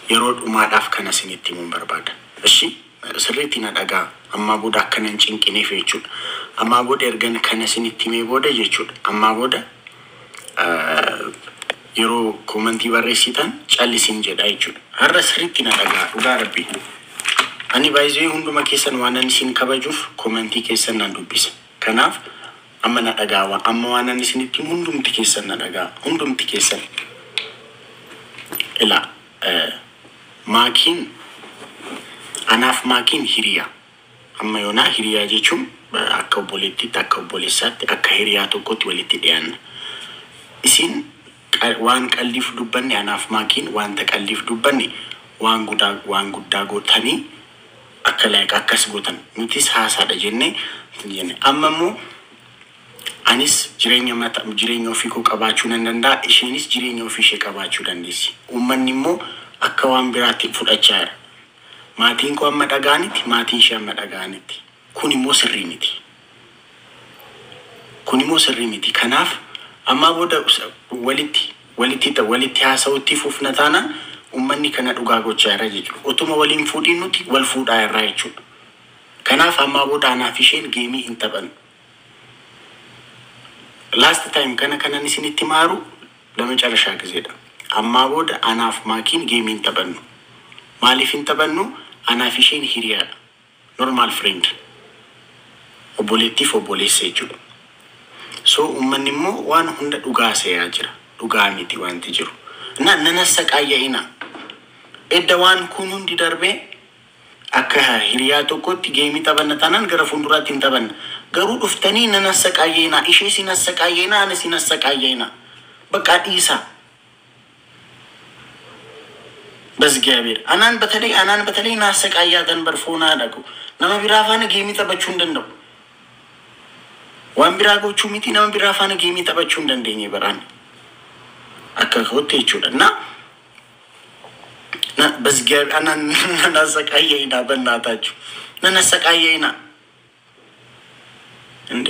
yeroo dhumaadhaaf kana isinitti himuun barbaada. Ishi sirriitti na dhagaa amma booda akkana hin cinqineef jechuudha. Amma booda ergan kana isinitti himee booda jechuudha. Amma booda yeroo komentii barreessitan callisin jedha jechuudha. Har'a sirriitti na dhagaa dhugaa rabbii. Ani baay'ee hunduma keessan waan ani isin kabajuuf komentii keessan nan dubbisa. Kanaaf amma na dhagaa amma waan ani isinitti hundumti keessan na dhagaa hundumti keessan. Ila maakiin anaaf maakiin hiriyaa. Amma yoona hiriyaa jechuun akka obboleettiitti akka obboleessaatti akka hiriyaa tokkotti walitti dhiyaanna. Isin waan qalliif dubbanne anaaf maakiin wanta qalliif dubbanne waan guddaa gootanii akka laayika akkas gootan nutis haasaadha jenne amma immoo anis jireenya ofii koo qabaachuu nan danda'a isheenis jireenya ofii ishee qabaachuu dandeessi. Uummanni immoo akka waan biraatti fudhachaa jira. Maatiin koo amma dhagaanitti maatiin ishee amma dhagaanitti kun immoo sirrii miti. Kanaaf amma booda walitti haasa'utti fufna taanaan uummanni kana dhugaa gochaa jira jechuudha. Utuma waliin fuudhiin nuti wal fuudhaa irraa jechuudha. Kanaaf amma booda anaaf isheen geemii hin taphannu. Last time kana isinitti maaru ለመጨረሻ ጊዜዳ amma booda anaaf maakiin geemii hin taphannu. Maaliif hin taphannu? Anaaf isheen hiriyaadha. Normal friend. Obboleettiif obboleessa jechuudha. So uummanni immoo waan hunda dhugaa seeyaa jira. Dhugaa miti wanti jiru. Nana saqaayya'ina. Edda waan kun hundi darbee akka hiriyaa tokkotti geemii taphanna taanaan gara fuulduraatti hin taphanna. Garuu dhuftanii nana saqaayya'ina. Ishee sinas saqaayya'ina anis sinas saqaayya'ina. Bakka dhiisa. በዝግዚአብሔር አናን በተለይ ናሰቃያተን በርፎና አዳጉ ነማ ቢራፋነ ጌሚ ተበቹ እንደነው ዋን ቢራጎቹ ሚቲ ነማ ቢራፋነ ጌሚ ተበቹ እንደንደኝ ይበራን አከኮት ይችላልና በዝግዚአብሔር አናን ናሰቃየይና በእናታችሁ ናሰቃየይና እንዴ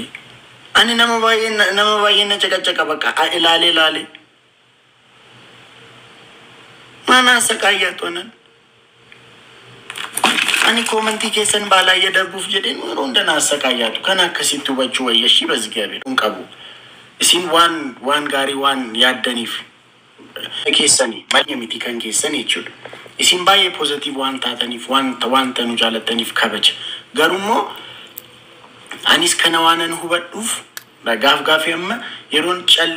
አኒ ነማ ባየነ ጨቀጨቀ በቃ ላሌ ማና ሰቃያቶነን አኒ ኮሜንቲ ከሰን ባላ የደርቡፍ ጀደን ወሮ እንደና ሰቃያቱ ከናከሲቱ በቹ ወየሺ በዝግዚአብሔር እንቀቡ እሲን ዋን ጋሪ ዋን ያደኒፍ ከሰኒ ማኝሚቲ ከንከሰኒ ይችላል እሲን ባየ ፖዚቲቭ ዋን ታተኒፍ ዋን ተኑ ጃለተኒፍ ከበች ገሩሞ አኒስ ከነዋነን ሁበዱፍ በጋፍጋፍየም የሮን ጨል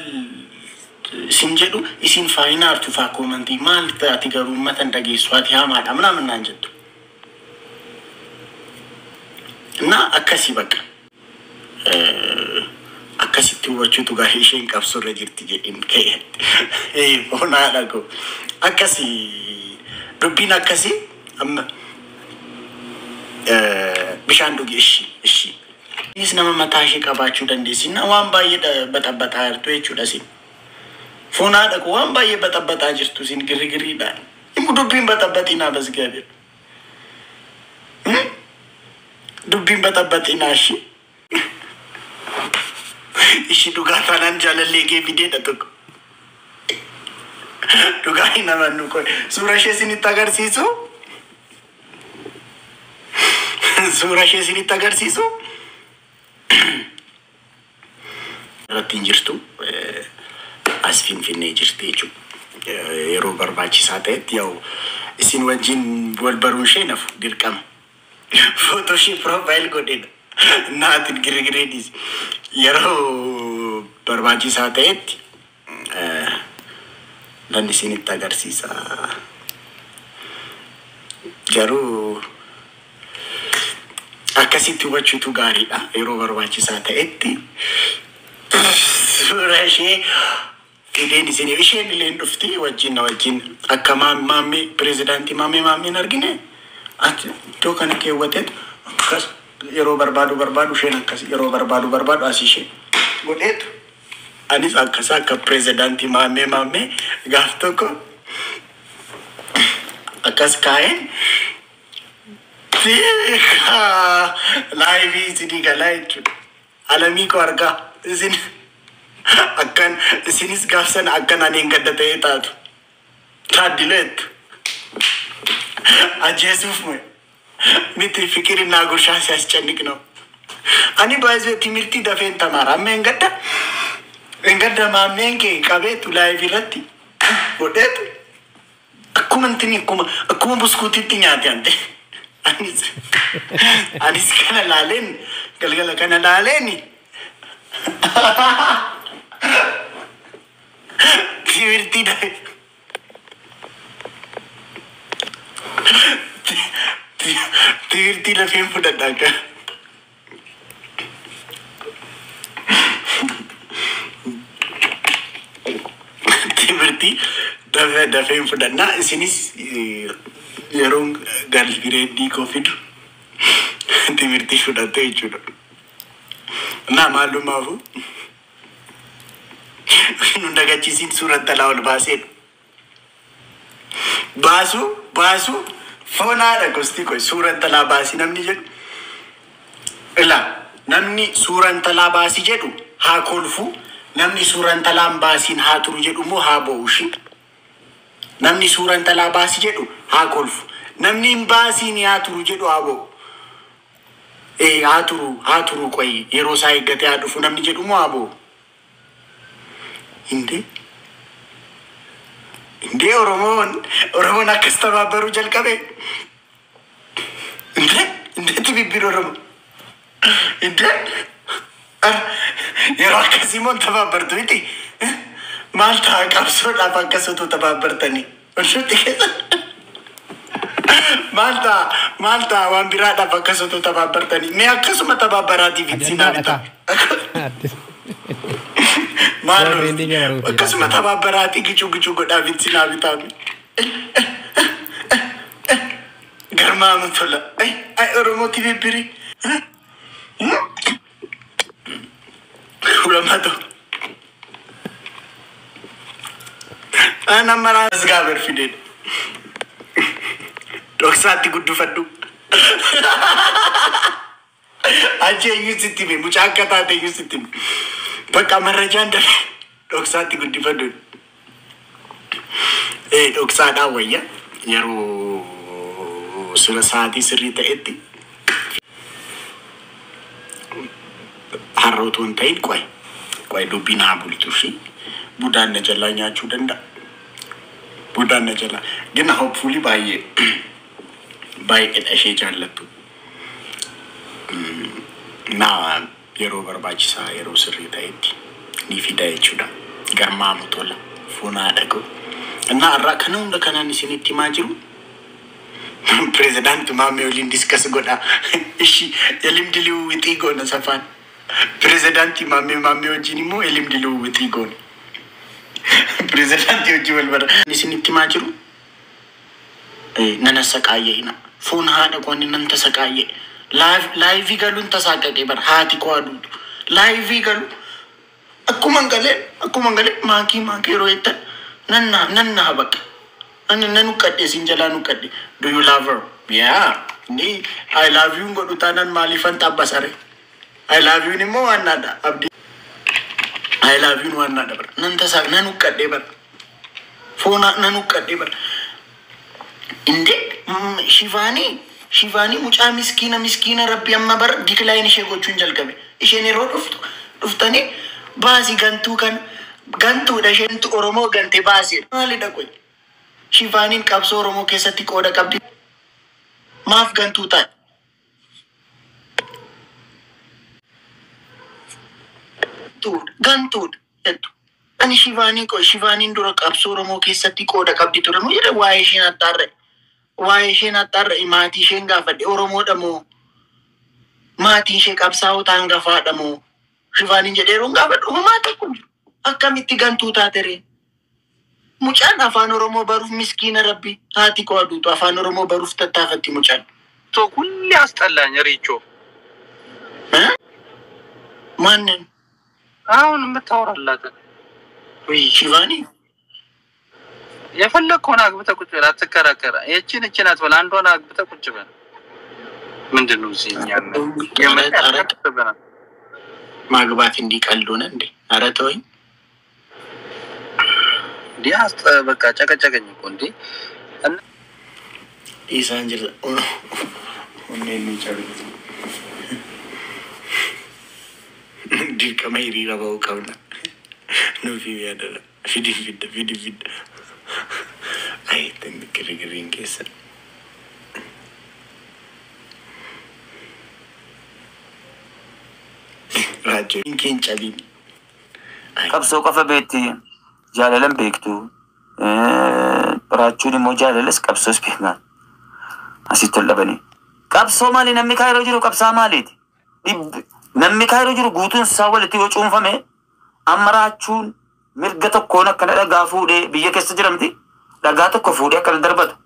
sinjedu isin faina artu fa commenti mal taati garu matan dage swati ha ma damna man nanjetu na akasi baka akasi tuwachu tu ga hishin kapsu rejirti je in ke ona dago akasi dubina akasi amma bishandu ishi is nama matashi kabachu dandesina wan baye bata artu echu dasi ፎና ደቆም ባየ በጠበጣ ጅርቱ ሲን ግርግሪ ዳን ይሙዱብን በጠበጢና በዝጋቢር ዱብን በጠበጢና እሺ ዱጋታናን ጃለሌጌ ቪዲዮ ደጥቁ ዱጋይና ማኑ ኮ ሱራሼ ሲኒ ታገርሲሱ ረቲንጅርቱ asfin finne jirteechu yeroo barbaachisaa ta'etti yaw isin wajjin wal baruun sheenaf dirqama photoshop profile godhin naatin girigreedis yeroo barbaachisaa ta'etti dan isinitti agarsiisa garuu akkasitti hubachuutu gaariidha yeroo barbaachisaa ta'etti suurashee ideen isin isheen leen dhufti wajjin akkama maammi presidenti maammi nargine at to kan keewwatet kas yeroo barbaadu sheen akkas yeroo barbaadu asishe godhet anis akkasa akka presidenti maammi gaaf tokko akkas kaa'een live isini galaichu alamii ko argaa isin akkan isinis gaafsan akkan anin gaddate taatu taadilet أجهزوف مو نتي فكر ناقول شخص يسجنك أنا بعزو تمرتي دفين تمارا من قد ما منك كابت ولا يفرتي ودت أكو من تني أكو بسكوتي تنياتي أنت أنيس كنا لالين قال كنا لاليني تمرتي ده تمرتي لفين فدتك تمرتي دفين فدنا سينيس يرون قال جريدي كوفيد تمرتي فدته يجود نا معلومة هو نوندا كجيسين سورة تلاول باسو فونا ركوستي كوي سورة تلا باسي نمني جد إلا نمني سورة تلا باسي جدو ها كولفو نمني سورة تلا باسين ها ترو جدو مو ها بوشي نمني سورة تلا باسي جدو ها كولفو نمني باسين ها ترو جدو ها بو ها ترو كوي يرو ساي غتي ادفو نمني جدو مو ها بو Hindi Oromon akastama baru jal kabe. Hindi tibi biro Oromon. Hindi yero akasimon taba bartu iti. Malta kapso na pagkasuto taba bartani. Orsuti kesa. Malta wambira na pagkasuto taba bartani. Me akasuma taba barati vitsina nita. Malu, kasih taba berarti gicu goda vincina vitami. Garma mutola. Oromo TV biri. Ulama tu. Ana maras gaber fidel. Doksati gudu fadu. Aja yusitimi, mucha kata te yusitimi. Baka marajan dah doksa ti gudi fadun. Doksa dah waya. Yaro sulasati serita eti. Harutun tain kuai dubina buli tusi. Budan na jalannya cudenda. Budan na jalan. Gina hopefully baik it ashe jalan tu. Nah. Yeroo barbaachisaa yeroo sirrii ta'etti ni fida jechuudha. Garmaa mutola fuunaa dhaqu. Innaa irraa kana hunda kanaan isinitti himaa jiru. Pireezidaanti Maammee waliin diskas godha. Ishi elimdiluu wixii goona safaan. Pireezidaanti Maammee wajjin immoo elimdiluu wixii goona. Pireezidaanti wajjin wal bara. Isinitti himaa jiru. Nana saqaayyee fuun haadha qoonni nan tasaqaayyee. Live galun tasaqaqe bar haati ko adu live galu akku mangale maki roeta nanna bak nanu kadde sinjala nu kadde. Do you love her? Yeah, ni I love you ngodu tanan malifan tabasare. I love you ni mo anada abdi. I love you no anada bar nan tasaq nanu kadde bar fona nanu kadde bar inde Shivani mucha miskina rabbi amma bar decline ishe gochuun jalqabe. Isheen yeroo dhuftani baasi gantuu da isheentu Oromoo gante baasi. Maalidha qoy? Shivaniin qabsoo Oromoo keessatti qooda qabdi. Maaf gantuu ta'a? Gantuudha jettu. Ani Shivaniin dura qabsoo Oromoo keessatti qooda qabdi ture moo jedhe waa'ee isheen attaarre. Waa'ee isheen attaarre maatii isheen gaafadhe Oromoodha moo maatii ishee qabsaa'oo ta'an gafaadha moo Shivaniin jedheeruun gaafadhu homaa tokko akkamitti gantuu taatere. Mucaan afaan Oromoo baruuf miskiina rabbi haati koo aduutu afaan Oromoo baruuf tattaafatti mucaan. To kulli asxallaኝ ሪቾ ማንን አሁን የምታወራላት ወይ ሺቫኒ የፈለከውን አግብተህ ቁጭ በል አትከራከራ። እቺን አትበል አንዷን አግብተህ ቁጭ በል። ምንድነው እዚህኛ ማግባት እንዲቀልድ ሆነ እንዴ? ኧረ ተወኝ ዲያስ በቃ ጨቀጨቀኝ እኮ እንዴ። إيسانجل ونين نجاري دي كميري رباو كونا نوفي بيادنا فيدي أي تنكرين كيسا راجو يمكن جابين قبسو قفا بيتي جاللن بيكتو راجوني مو جاللس قبسوس بيهمان أسيتو اللبني قبسو مالي نمي كايرو جيرو قبسا ماليتي نمي كايرو جيرو قوتون ساولتي وچون فمي أما راجون مرغتو كونا كندا غافو دي بيا كيسا جرمتي لغاتو كفودي كلا دربت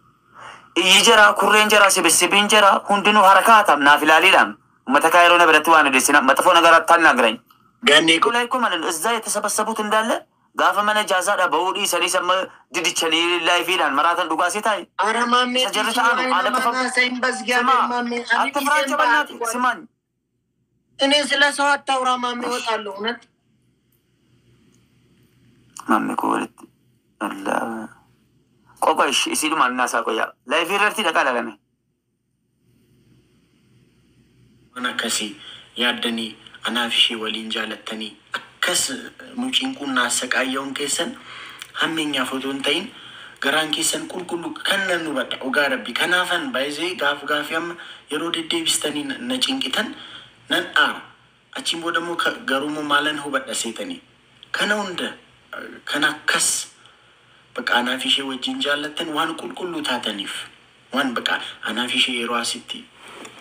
يجرا كورين جرا سبسبين جرا هندنو حركاتم نافلالي لام متى كايرو نبرتوانو ديسنا متفو نغرات تان نغرين غاني كولايكم على الازاي يتسبسبوت انداله غافا من جازا بودي سري سم ديدچني لاي فيلان مراتن دوغاسي تاي ارا مامي سجرتانو على كفا سين بس غامي مامي انت فراجه بناتي سمان اني سلا سو اتاورا مامي وطالو نت مامي كولت الله قوقاش يسيدو مال الناس اكويا لاي فيرتي دقالا لمي انا كسي يادني أنا في شيء ولين جالتني أكس ممكن كنا سكايون كيسن همين يفوتون تين غران كيسن كل كنا نبض وقاربي كنا فن بايزي غاف يام يرود الديبستاني نجين كتن نن أتيم بودمو غرومو مالن هو بد أسيتني كنا وند كنا كس بق أنا في شيء وجين جالتن وان كل تاتنيف وان بق أنا في شيء يرواسيتي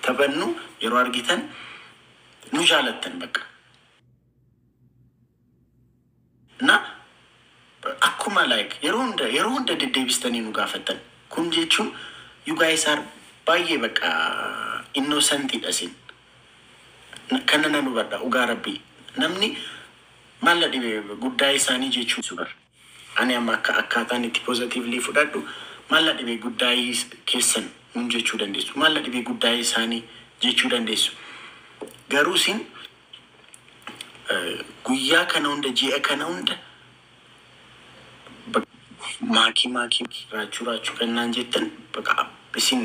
تبنو يروارجتن نجالتن بقى نا أكما لايك يروندا ديبستاني نقافتن كون جيتشو you guys are باي بقى innocent أسين كنا نبدا وقاربي نمني ما لا دي غوداي ساني جيتشو سوبر أنا ما أكاتاني تي positively فدادو ما لا دي غوداي كيسن من جيتشو دنديسو ما لا دي غوداي ساني جيتشو دنديسو garusin guyyaa kana hunda ji'a kana hunda maakii raachuu kannaan jettan baqa isin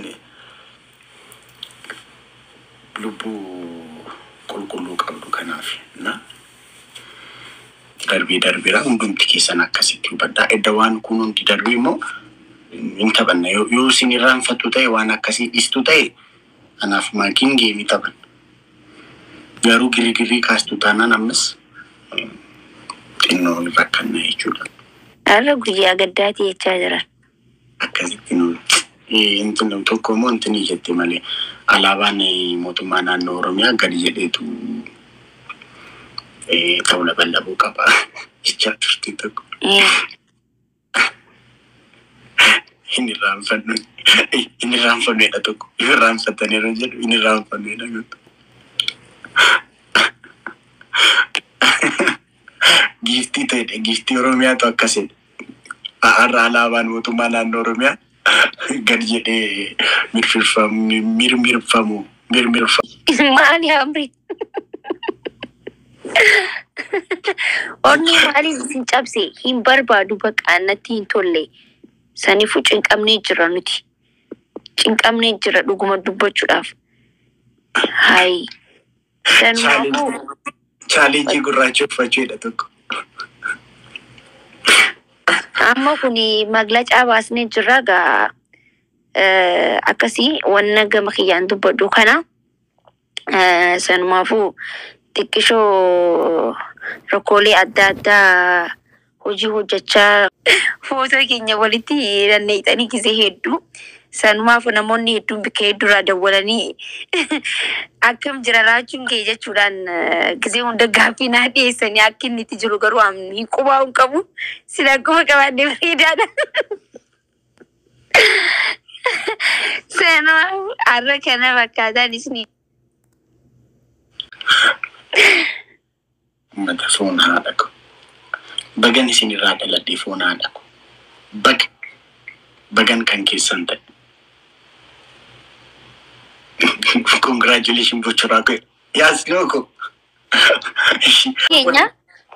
lubbuu qulqulluu qabdu kanaaf na darbiira hundumti keessan akkasitti hubadhaa edda waan kun hundi darbii immoo hin taphanna yoo isin irraanfattu ta'e waan akkasii dhiistu ta'e anaaf maakiin geemii taphanna Garu giri kastu tanan amas ino rakana ichuda. Ara guya gaddati echajara. Akazitino intino tokko mo intini jette male alabane motuma naannoo Oromiyaa gadi jedheetu tawla bal'abuu qaba. Jecha turte tokko. Inni raanfanneedha tokko. Inni raanfataniiru jedhu inni raanfanneedha gottu. Gifti Oromiyaa to akkasii arra alaabaan mootummaa naannoo Oromiyaa gadi jedhee mirmirfamu. Maali amri? Onni maali sin cabse hin barbaadu baqa natti hin tolle sanifu cinqamnee jira nuti. Cinqamnee jira dhuguma dubbachuudhaaf. Hai. Challenge gurraacha uffachuudha tokko. Amma kuni maglacha baasnee jirra gaa akkasii wanna gama kiyyaan dubbadhu kana sanumaafuu xiqqishoo rakkoolee adda addaa hojii hojjechaa footoo keenya walitti dandeettanii gisee hedduu sanumaafuu namoonni hedduun bika hedduurraa dawwalanii akkam jira laachuun kee jechuudhaan gisee hunda gaaffii naa dhiyeessanii akka inni itti jiru garuu hin qubaa hin qabu sila akkuma qabaadde bareedaadha. Sanumaafuu har'a kana fakkaataan isni. Mata foon haadha ko. Bagan isinirraa dhaladhee foon haadha ko. Bagan kan keessan ta'e. Congratulations bocorako. Yes, loko. Kenya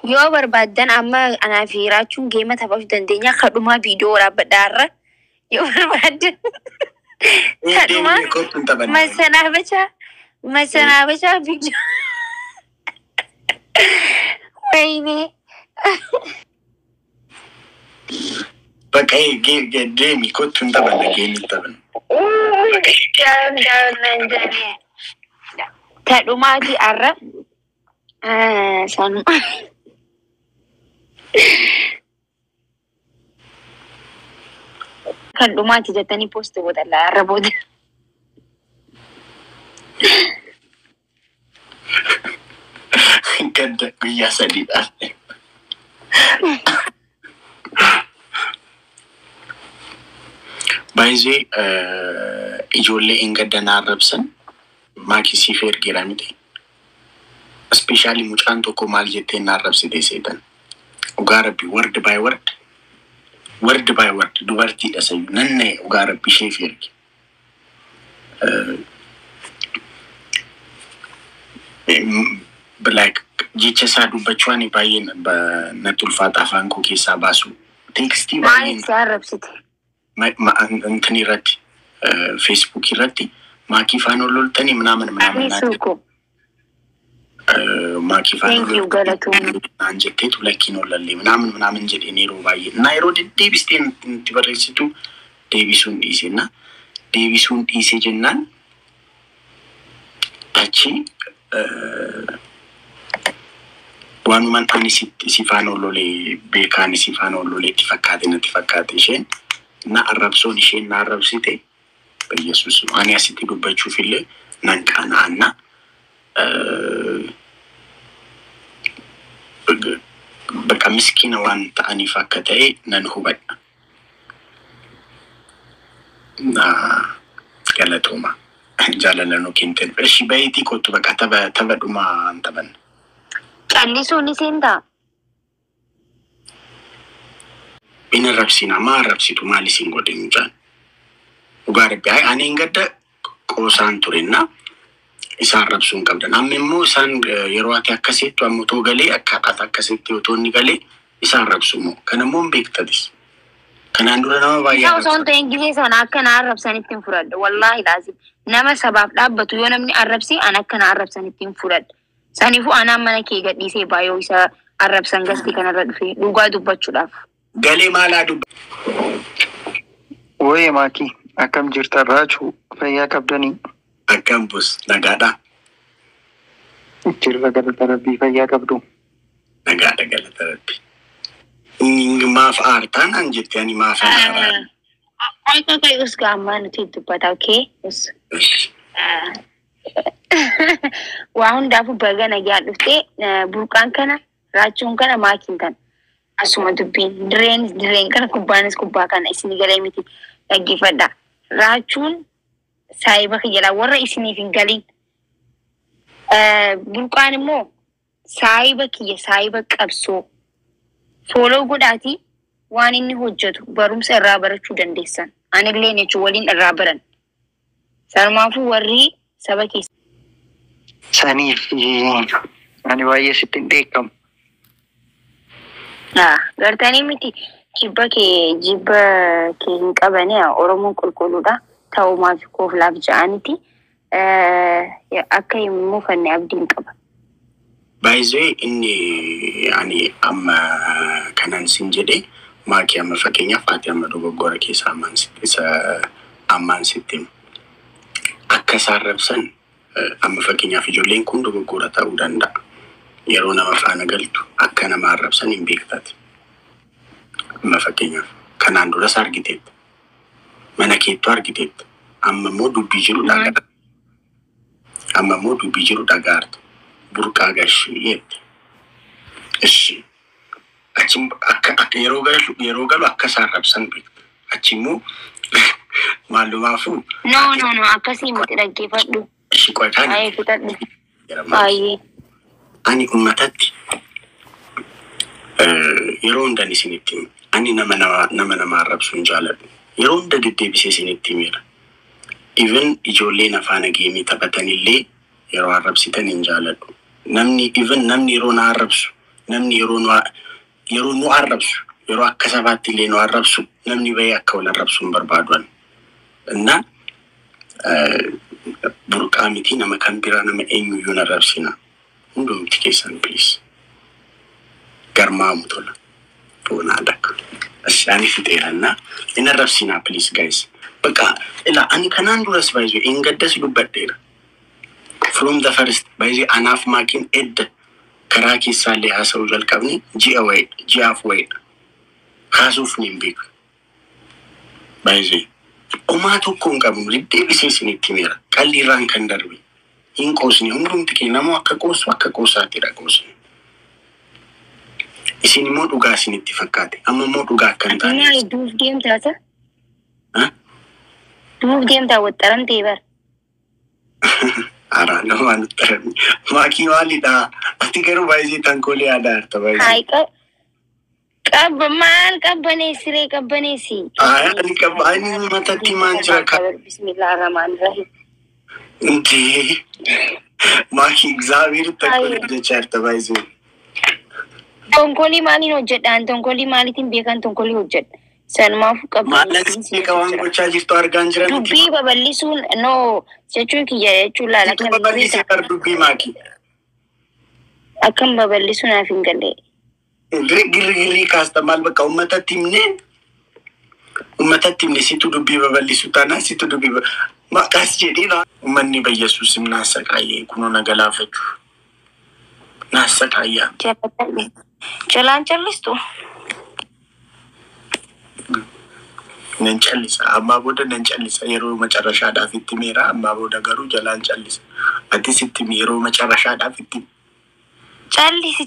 yoo barbaadan amma anaa fi raachuun geema taphaaf dandeenya kadhumaa viidiyoo waraabadhaarra yoo barbaadan Deemee kottu hin taphanne. Masanaabachaa biyya. Wayne. Bakka deemee kottu hin taphanne geemii taphanne. Tadhumaati arra sanuma. Kan dhumaati jettanii poostii godhallaa arra booda. Gadda guyyaa sadiidhaan. Baay'ee ijoollee hin gaddanaa arrabsan maakisiif ergeera miti. Ispeeshaalii mucaan tokko maal jettee hin arrabsite seetan. Dhugaa rabbi word by word dubartiidha sayyuu nanne dhugaa rabbi isheef erge. Like jecha isaa dubbachuudhaan baay'een natti ulfaata afaan koo keessaa baasu. Teekstii baay'een intini irratti Facebook irratti maakii faana loltanii ምናምን maakii faana naan jetteetu lakkiin ollallee ምናምን jedheen yeroo baay'ee እና yeroo deebistee itti barreessitu deebisuun dhiisena deebisuun dhiisee jennaan achi wanuman ani si faana ollolee beekaan si faana ollolee itti fakkaate isheen na arrabsoon isheen na arrabsite በኢየሱስ ani asitti dubbachuuf illee nan qaana'anna በቃ ምስኪን ዋን ta'aniif akka ta'e nan hubadha na galatooma jaalalano kinten እሺ በይቲ ኮቱ በቃ ተበዱማ አንተበን callisuun isinta inarrabsina maa arrabsitu maali isin godhe mucaan ugaarbi ani ingadda qoosaan turenna isaan arrabsuun qabdan amma immoo isaan yeroo ati akkasitti ammoo galee akkaataa akkasitti otoonni galee isaan arrabsumoo kana immoo beektadis kanaan dura nama baay'ee osoo ta'e ingilizii sana akkana arrabsanitti hin fudhadhu wallaahi laazim nama sabaaf dhaabbatu yoo namni arrabsi an akkana arrabsanitti hin fudhadhu saniifuu anaan mana kee gadhiisee baay'oo isa arrabsan gastii kanarra dhufee dhugaa dubbachuudhaaf. Galee maalaa dubba? Wayee maakii akkam jirta raachuu fayyaa qabdanii? Akkam bus nagaadhaa? Jirra galata rabbii fayyaa qabdu. Nagaadha galata rabbii. Maaf aartaan an jettee ani maaf aartaan? Akka us gaammaa nuti dubbata okay? Waa hundaafuu baga nagaa dhuftee burqaan kana raachuun kana maakiin kana asuma dubbiin direen kana kubbaanis kubbaa kana isin galee miti dhaggeeffadha. Raachuun saayiba kiyyaa warra isiniif hin galin. Burqaan immoo saayiba qabsoo fooloo godhaati waan inni hojjetu barumsa irraa barachuu dandeessan. Anillee jechuun waliin irraa baran. Sanumaafuu warri saba keessa. Saniif ani baay'ee sitti hin beekamu. Gartanii miti jibba kee hin qabanii Oromoon qulqulluudha. Ta'umaaf koof laaf ja'aniti akka hin muufanne abdiin qaba. Baay'ee inni ani amma kanan sin jedhee maakii amma fakkeenyaaf ati amma dogoggora keessaa ammaan sitti akka isaan rabsan amma fakkeenyaaf ijoolleen kun dogoggora ta'uu danda'a. Yeroo nama faana galtu akka nama arrabsan hin beektati. Amma fakkeenyaaf kanaan duras argiteetta. Mana keettu argiteetta. Amma immoo dubbii jiru dhagaarta. Burqaa gashii jette. Ishi achi akka yeroo galu akka isaan arrabsan beekta. Achi immoo maalumaafuu. No akkasii miti dhaggeeffadhu. Ishi qotaan. Baay'ee fixadhu. Baay'ee. Ani ummatatti yeroo hundan isinitti ani nama arrabsuun jaaladhu. Yeroo hunda deddeebisee isinitti himera. Even ijoolleen afaan geemii taphatanillee yeroo arrabsitan hin jaaladhu. Namni yeroo na arrabsu, namni yeroo nu arrabsu, yeroo akka sabaatti illee nu arrabsu, namni bayee akka wal arrabsu hin barbaadu. Inna burqaamiti nama kan biraa nama eenyuyyuu na rabsina. Hundumti keessan please. Garmaamu tola. Boonaa dakka. Ashaani fixeeranna. Ina rabsina please guys. Baka ila ani kanaan duras baay'ee ingaddas dubbadheera. From the first baay'ee anaaf maakiin edda karaa keessaallee haasa'uu jalqabni ji'aaf wayidha. Haasuuf ni hin beeku. Baay'ee omaa tokko hin qabnu deddeebisee isinitti himeera. Qalliirraan kan darbe hin qoosne hundumti keenya namoo akka qoosaatidha qoosne. Isin immoo dhugaa isinitti fakkaate amma immoo dhugaa akka hin taane. Addunyaa duuf deemtaata? Duuf deemtaa waxxaramtee bara. Ara nama nutti arami. Maakii maalidha? Ati garuu baay'ee tankoolii aadaa harta baay'ee. Maal qabbaneessiree qabbaneessi. Ani qabbaanii matatti maan jira ka. Bismillahirrahmanirrahim. Inti maakii egzaabiir tankoolii jecha harta baay'ee. Tonkolii maaliin hojjedhaan? Tonkolii maaliitiin beekan tonkolii hojjedha? Sanumaaf qabbaneessi qaban gochaa jirtu argaan jiran. Dubbii babal'isuun no jechuun kiyya jechuun laala. Babal'isee bar dubbii maakii. Akkam babal'isuun naaf hin galle. Girri kaasta maal bakka uummatatti himne situ dubbii babal'isu taanaan situ dubbii maqaas jedhina. Uummanni Yesuus naasa qaayee kunoo na galaafachuu. Naasa qaayyaa. Jalaan callistu. Nan callisa. Ammaa booda nan callisa. Yeroo macarrashaadhaaf itti meera. Ammaa booda garuu jalaan callisa. Atis itti yeroo macarrashaadhaaf itti.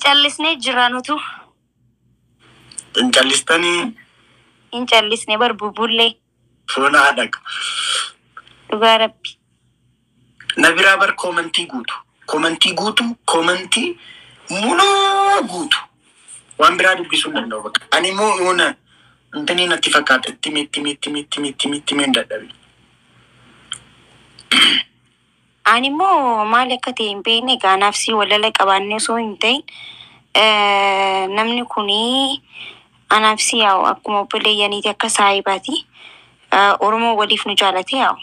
Callisnee jira nutu. In callistanii. In callisnee bar bubullee. Foonaa dhaqa. Dhugaa rabbi. Na biraa bar koomantii guutu. Koomantii munaa guutu. Waan biraa dubbisuu hin danda'u bakka. Ani immoo yoona intanii natti fakkaata itti meen dadhabe. Ani immoo maal akka ta'e hin beekne gaanaaf si walala qabaannee osoo hin ta'in namni kunii anaaf si yaa'u akkuma obboleeyyaniiti akka saahibaati. Oromoo waliif nu jaalate yaa'u.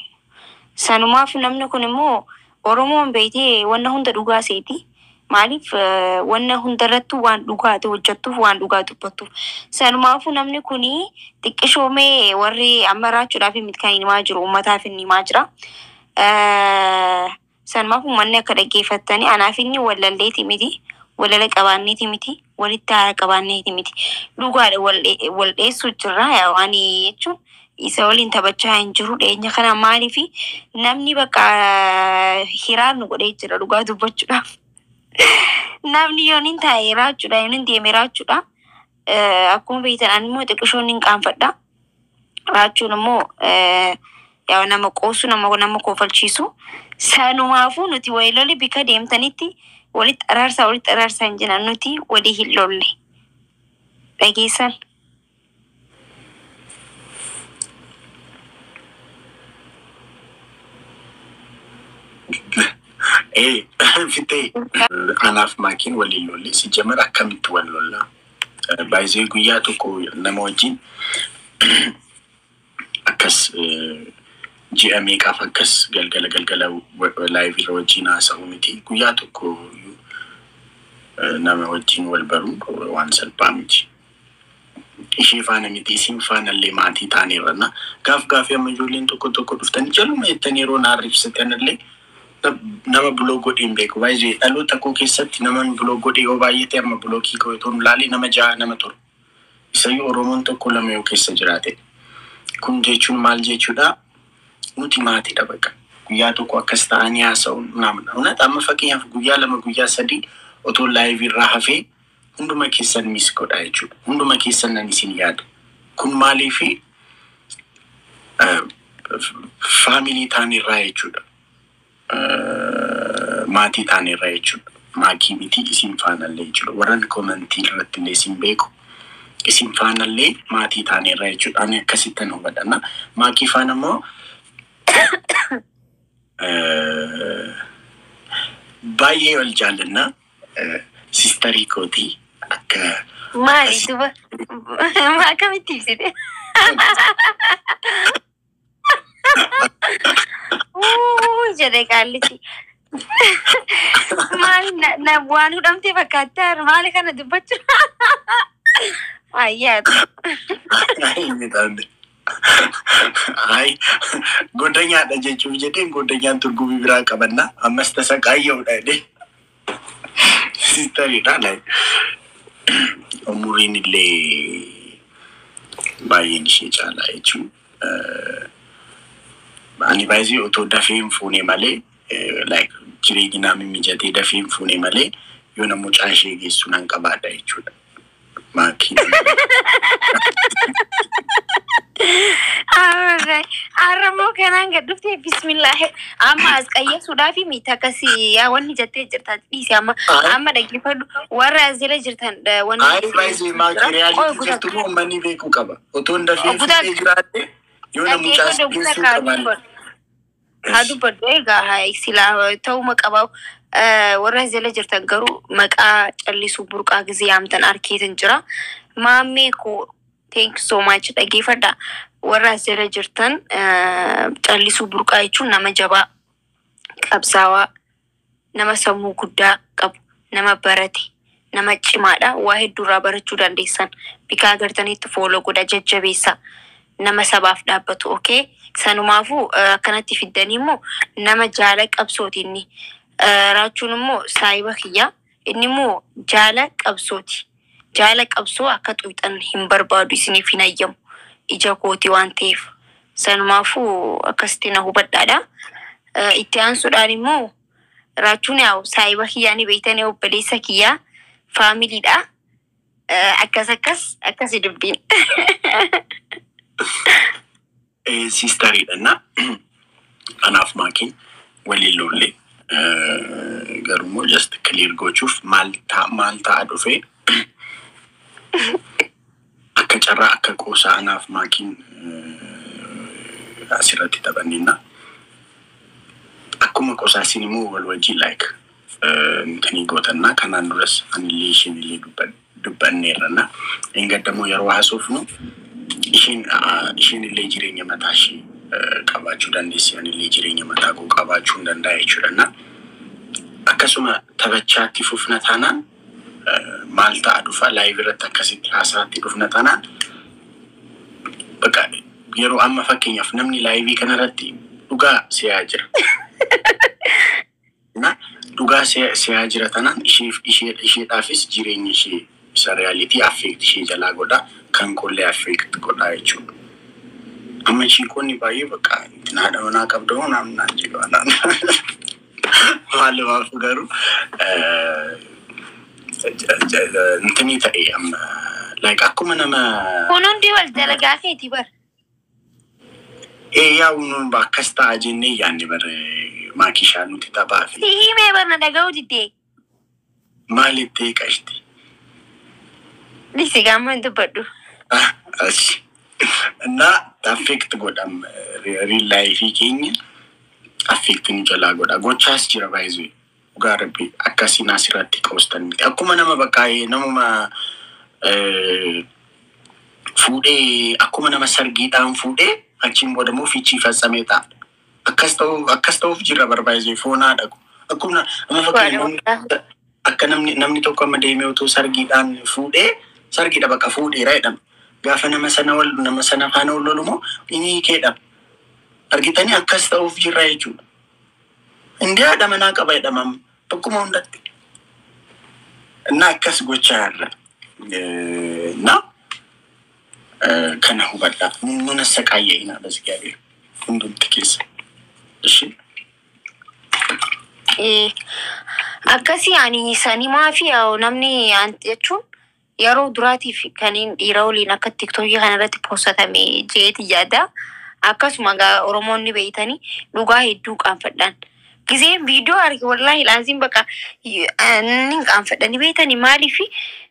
Sanumaaf namni kun immoo Oromoon beekee wanna hunda dhugaa seeti. Maaliif wanna hundarrattu waan dhugaate hojjettuuf waan dhugaa dubbattuuf. Sanumaafuu namni kunii xiqqishoomee warri amma raachuudhaaf miti kan himaa jiru uummataaf inni himaa jira. Sanumaafuu manni akka dhaggeeffattanii anaaf inni walalleeti miti. Walala qabaanneeti miti. Walitti haara qabaanneeti miti. Dhugaadha wal dheessuu jirra waan jechuun isa waliin taphachaa hin jiru dhiyeenya kana maaliifi namni bakka hiraan nu godhee jira dhugaa dubbachuudhaaf. Namni yooniin taa'ee raachuudha yooniin deemee raachuudha. Akkuma beektan ani immoo xiqqishoon hin qaanfadha. Raachuun immoo yaa nama qoosu nama koofalchiisu. Sanumaafuu nuti walii lole bika deemtanitti walitti araarsaa hin jiran nuti walii hin lolle. Dhageessan. Fitee anaaf maakiin waliin lolle si jamar akkamitti wal lolla. Baay'ee guyyaa tokko nama wajjin akkas ji'a meeqaaf akkas galgala live irra wajjin haasa'u miti. Guyyaa tokko nama wajjin wal baru waan salphaa miti. Ishee faana miti isin faanallee maatii taaneerranna. Gaaf amma ijoolleen tokko dhuftanii jaluma jettanii yeroo naarribsatanillee nama buloo godheen beeku. Baay'ee dhaloota koo keessatti naman buloo godhee yoo baay'ate amma bulookii koo toon laalee nama 6 nama 7. Isayyuu Oromoon tokko 2 yoo keessa jiraate. Kun jechuun maal jechuudha? Nuti maatiidha bakka. Guyyaa tokko akkas ta'anii haasa'uun namna. Hunat amma fakkeenyaaf guyyaa 2 guyyaa 3 otoo live irraa hafee hunduma keessan miss godha jechuudha. Hunduma keessan nan isin yaada. Kun maaliifi faamilii taanirraa jechuudha. Maatii taanirraa jechuudha. Maakii miti isin faanallee jechuudha. Warran komentii irratti illee isin beeku. Isin faanallee maatii taanirraa jechuudha. Ani akkasittan hubadhanna. Maakii faana immoo baay'ee wal jaallanna. Sistarii kootii akka maali duba akkamitti ibsite? jede qaallichi. Maali na waan hudhamte fakkaata maali kana dubbachu. Ayyaatu. Ay, godanya ada jechuuf jedheen godanyaan turgumii biraa qabanna ammas tasaqaayya'uudha jedhee. Sistariidha like umuriin illee baay'een ishee caalaa jechuun ani baay'ee otoo dafee hin fuune malee like jireenyi naami mijatee dafee hin fuune malee yoo na mucaa ishee geessu nan qabaadha jechuudha. Maakiin. Aramo kanaan gadhuftee bismillah amma as qayyesuudhaa fi miita akkasii yaa wanni jettee jirtan dhiisi amma dhaggeeffadhu warra asirra jirtan wanni Ay baay'ee maakiriyaalitii jirtu moo manni beekuu qaba otoo hin dafee fuudhee jiraate yoo na mucaa geessuu qaban. Haa dubbadhu egaa silaa ta'uma qaba warra asirra jirtan garuu maqaa callisuu burqaa gisee yaamtan arkeetin jira maammee koo. Thank you so much. Dhaggeeffadha warra asirra jirtan callisuu burqaa jechuun nama jabaa qabsaawaa nama sammuu guddaa qabu nama barate nama cimaadha waa hedduurraa barachuu dandeessan bikaa agartanitti fooloo godha jajjabeessa nama sabaaf dhaabbatu okay sanumaafuu akkanatti fiddanii immoo nama jaala qabsooti inni raachuun immoo saayiba kiyya inni immoo jaala qabsooti. Jaala qabsoo akka xuyxan hin barbaadu isiniif hin ayyamu ija kooti waan ta'eef sanumaafuu akkasitti na hubadhaadha. Itti aansuudhaan immoo raachuun yaa'u saayiba kiyyaanii beektanii obboleessa kiyyaa faamiliidha. Akkasi dubbiin. Sistariidha na kanaaf maakiin waliin lollee garuu just clear gochuuf maal ta'a dhufee akka carraa akka qoosaa anaaf maakiin asirratti taphanninna akkuma qoosaa isin immoo wal wajjin like intanii gootanna kanaan duras anillee isheenillee dubbanneerranna engaddamoo yeroo haasofnu isheenillee jireenya mataa ishee qabaachuu dandeessi anillee jireenya mataa koo qabaachuu hin danda'a jechuudha. Akkasuma taphachaatti fufna taanaan maal ta'a dhufa live irratti akkasitti haasaatti dhufna taanaan bakka yeroo amma fakkeenyaaf namni live kanarratti dhugaa si'aa jira. Na dhugaa si'aa jira taanaan isheedhaafis jireenya ishee isa realitii affect ishee jalaa godha kan qollee affect godha jechuudha. Amma isheen baay'ee bakka naadha manaa qabdoo naan jedhu malumaaf garuu intanii ta'e amma like akkuma nama kunuundi wal dalagaa keeti bar yaa unuun bakkas ta'a jennee yaanni bar maakishaa nuti taphaa fi himee barna dhaga'uu diddee maalitti qashti dhisi gaamma hin dubbadhu ashi na affect godham real life keenya affect nu jalaa godha gochaas jira baay'ee Garbi akkasiin asirratti qoostan miti akkuma nama bakkaa'ee namuma fuudhee akkuma nama sargiidhaan fuudhee achiin boodamuu fiichii fassamee ta'a akkas ta'uuf jira barbaayisee foonaa dhaqu akkuma nama fakkeenya akka namni tokko amma deemee otoo sargiidhaan fuudhee sargiidha bakka fuudheera jedhama gaafa nama sana faana ol lolumoo inni keedhama argitanii akkas ta'uuf jira jechuudha. Indi haadha manaa qaba jedhamam tokkuma hundatti. Na akkas gochaa irra na kana hubadha nuna saqaayya'ina basgaabee hundumti keessa. Ishi. Akkasii ani sanimaa fi namni jechuun yeroo duraatiif kaniin dhiira waliin akka TikTokii kanarratti postatame jeeti yaada. Akkasuma Oromoonni beeytanii dhugaa hedduu qaanfadhaan. Gizeen viidiyoo arge wallahi laazim bakka nin qaanfadhani beeytanii maaliif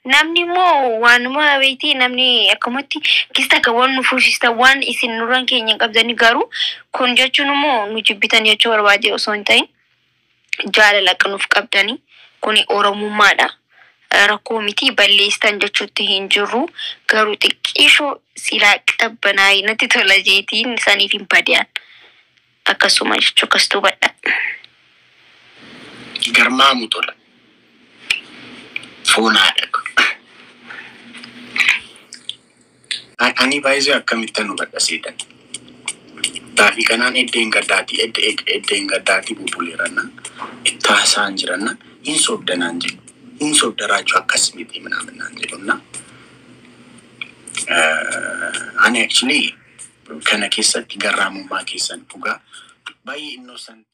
namni immoo waanuma beeytii namni akkumatti kista ka waan nufuusista waan isin nurran keenya qabdanii garuu kun jechuun immoo nu jibbitan jechuu barbaade osoo hin ta'in jaalala qanuuf qabdanii kuni Oromummaadha. Rakkoo miti balleessan jechuutti hin jirru garuu xiqqeeshoo silaa qabbanaa natti tola jeetiin saniif hin badiyaan akkasuma jechuu akkas tubadha. garmaamu ture foonaadha. Ani baay'ee akkamittan hubadha seetan. Taafii kanaan eddeen gaddaati bubuleeranna itti haasa'an jiranna hin soobdanaan jedhu. Hin soobdaraachuu akkas miti minaaminaan jedhunna. Ani actually kana keessatti garraamummaa keessan dhugaa baay'ee innocent